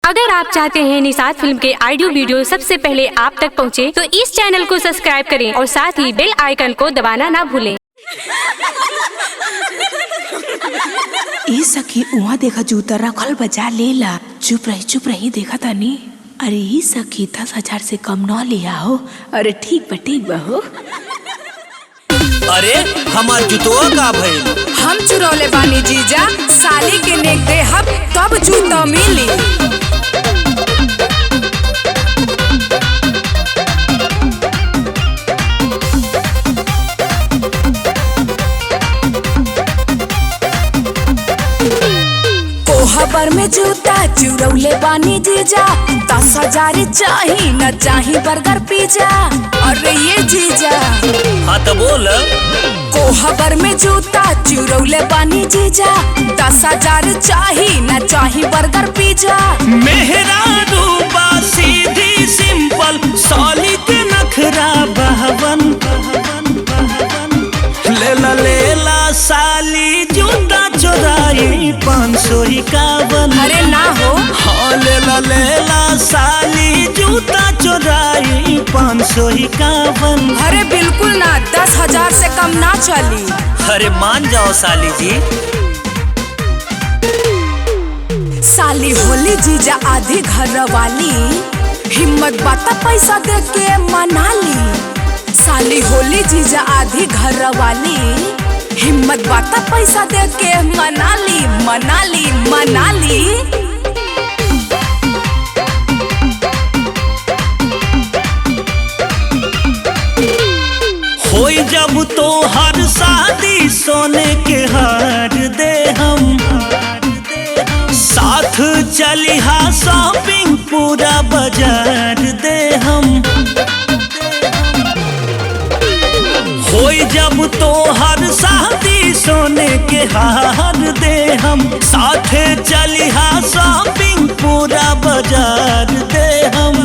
अगर आप चाहते हैं निषाद फिल्म के ऑडियो वीडियो सबसे पहले आप तक पहुंचे, तो इस चैनल को सब्सक्राइब करें और साथ ही बेल आइकन को दबाना ना भूलें। ए सखी उहाँ देखा जूता रखल बजा लेला। चुप रही देखा तानी। अरे ई सखी 10,000 से कम न लिया हो। अरे ठीक बा हो। अरे हमार जुतवा का भइल? हम चुरौले बानी जीजा, साली के नेक दे हम तब जूता मिली। कोहबर में जूता चुरौले बानी जीजा, 10,000 चाही न चाही बर्गर पिज्जा। अरे ये जीजा हाँ तो बोल। कोहबर में जूता चुरौले बानी जीजा, 10,000 चाही न चाही बर्गर पिज्जा। मेहरा रूपा सीधी सिंपल, साली के नखरा बहवन। लेला साली जूता चोराई 551। अरे ना हो। हाँ लेला साली जूता चोराई 551। अरे बिल्कुल ना, 10,000 से कम ना चली। अरे मान जाओ साली जी। साली होली जीजा आधी घर वाली, हिम्मत बाता पैसा दे के मना ली। साली होली जीजा आधी घर वाली, हिम्मत बाता पैसा दे के मना ली। होई जब तो हर शादी सोने के हार दे हम। साथ चली हा शॉपिंग पूरा बाजार दे हम। होई जब तो हर शादी सोने के हार दे हम। साथ चली हा शॉपिंग पूरा बाजार दे हम।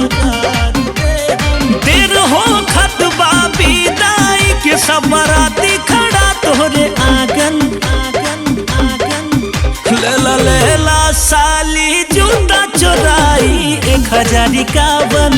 देर हो खतबा विदाई के सब बराती खड़ा तोहरे आंगन। लेला साली जूता चोराई 1,051।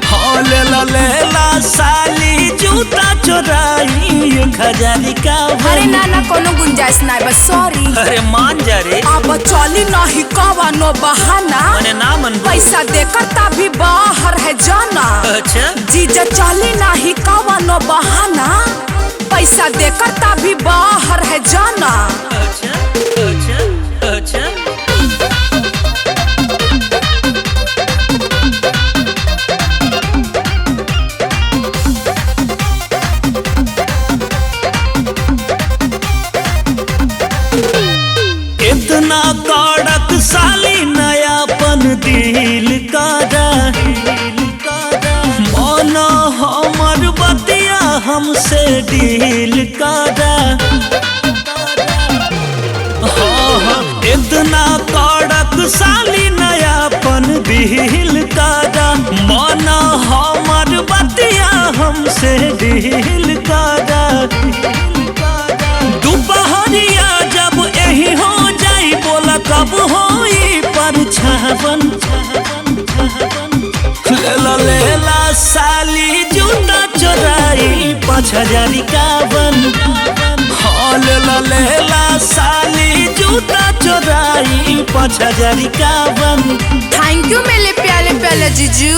हाँ लेला साली जूता चोराई 1,051। अरे ना कोनो गुंजाइश ना, बस सॉरी। अरे मान जा रे। अब चली नहीं कवनो बहाना, मने ना मन पैसा देकर तभी बाहर है जाना। अच्छा जीजा चली नहीं कवनो बहाना, पैसा देकर तभी बाहर है जाना। अच्छा। इतना कड़क साली नयापन दिल का माना हमर बतिया हमसे डील का। हाँ इतना कड़क साली नयापन दिल का माना हमर बतिया हमसे डील का। दोपहरिया जब यही हो जाई, बोला कब होई परछावन। लेला साली जूता चोराई 5,051। हाँ लेला साली जूता चोराई 5,051। थैंक यू मेरे प्याले जीजू।